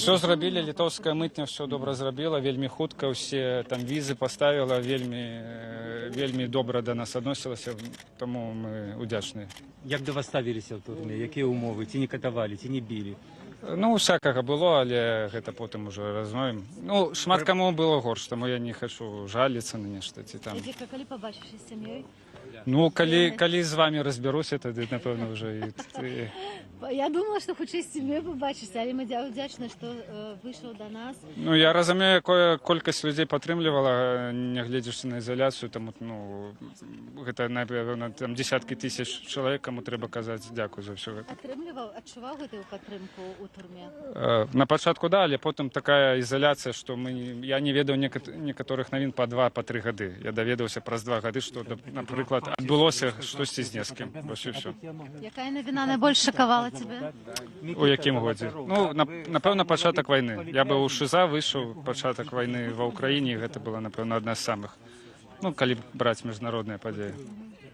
Все зрабілі, літоўская мытня все добра зрабіла, вельмі хутка ўсе там візы паставіла, вельмі добра да нас адносілася, таму мы удзячныя. Як до вас ставіліся ў турме? Якія умовы? Ці не катавалі, ці не білі? Ну, всякага было, але гэта потым уже разноем. Ну, шмат каму было горш, таму я не хачу жаліцца на нешта ці там. Эдика, калі побачишься з сям'ёй? Ну, калі з вами разбяруся, тады, напэўна, уже і... Я думала, што хутчэй з сям'ёй побачишься, але мы удзячны, што выйшаў да нас. Ну, я разумею, якая колькасць людзей падтрымлівала, нягледзячы на ізаляцыю, таму, ну, гэта, напэўна, там дзесяткі тысяч чалавек, каму трэба казаць дзякуй за ўсё гэта. Адчуваў гэтую падтрымку ў турме? На пачатку, да, але потым такая ізаляцыя, што я не ведаў некаторых навін па 2-3 гады. Я даведаўся праз 2 гады, што, напрыклад, адбылося штосьці з нескім. Вось і ўсё. Якая навіна найбольш шакавала цябе? У якім годзе? Ну, напэўна, пачатак вайны. Я быў у ШИЗА, выйшаў пачатак вайны ва ўкраіне, і гэта была, напэўна, адна з самых, ну, калі браць міжнародныя падзеі.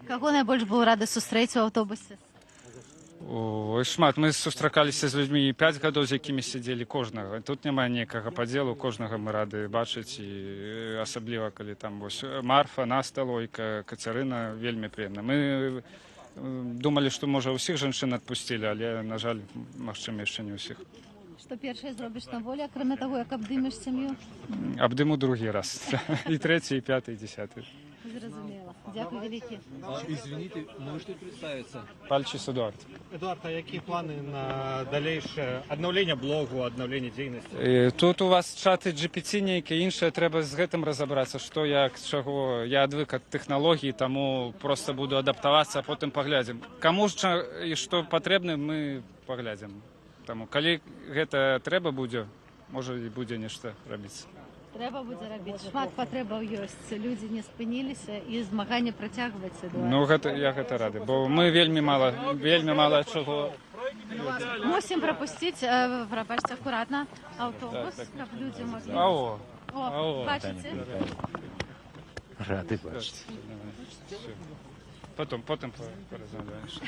Каго найбольш быў рады сустрэць у аўтобусе? Ой, шмат. Мы сустракаліся з людзьмі 5 гадоў, з якімі сядзелі кожнага. Тут няма ніякага падзелу, кожнага мы рады бачыць, і асабліва, калі там вось Марфа, Наста, Лойка, Кацярына, вельмі прыемна. Мы думалі, што, можа, ўсіх жанчын адпусцілі, але, на жаль, магчыма, яшчэ не ўсіх. Што першае зробіш на волі, акрамя таго, як абдымеш сям'ю? Абдыму другі раз. І трэці, і пяты, і дзесяты. Зразумела. Дякую вялікі. Извините, можете представиться? Пальчис Эдуард. Эдуард, а які плани на дальейше обновлення блогу, обновлення діяльності? Тут у вас чаты GPT нейкі іншае, трэба з гэтым разабрацца, што як, чаго. Я адвык ад тэхналогій, таму проста буду адаптавацца, а потым паглядзім. Каму ж і што патрэбна, мы паглядзім. Таму калі гэта трэба будзе, можа і будзе нешта рабіць. Трэба будзе рабіць. Шмат патрэбаў ёсць. Людзі не спыніліся і змаганне працягваецца. Ну, я гэта рады, бо мы вельмі мала чаго. Мусім прапусціць, прабачце, акуратна, аўтобус, каб людзі маглі... О, бачыце? Рады бачыць. Потым паразмаўляеш.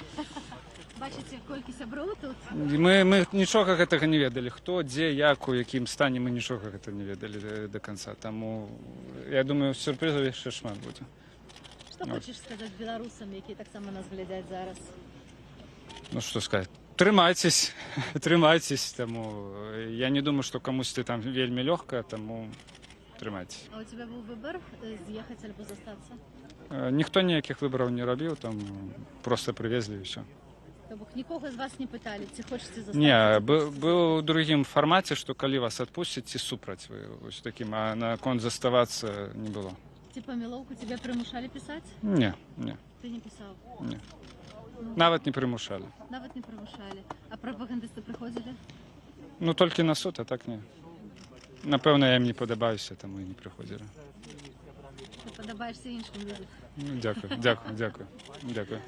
Бачыце, колькі сяброў тут? Мы нічога гэтага не ведалі. Хто, дзе, як, у якім стане, мы нічога гэта не ведалі до конца. Таму, я думаю, сюрпрызаў яшчэ шмат будзе. Што хочаш сказаць беларусам, якія таксама нас глядзяць зараз? Ну, што сказаць? Трымайцесь, трымайцесь. Таму я не думаю, што камусьці там вельмі лёгка, таму трымайцесь. А у тебя быў выбар з'ехаць альбо застацца? Ніхто ніякіх выбараў не рабіў, там проста прывезлі і ўсё. То бок нікога з вас не пыталі, ці хочаце застацца? Не, быў у другім фармаце, што калі вас адпусцяць, ці супраць вы, вось такім, а наконт заставацца не было. Ці памілоўку цябе прымушалі пісаць? Не. Ты не пісаў? Не. Нават не прымушалі. Нават не прымушалі. А прапагандысты прыходзілі? Ну, толькі на суд, а так не. Напэўна, я ім не падабаюся, таму і не прыходзілі. Ты падабаешся іншым людзям. Ну, дзякуй.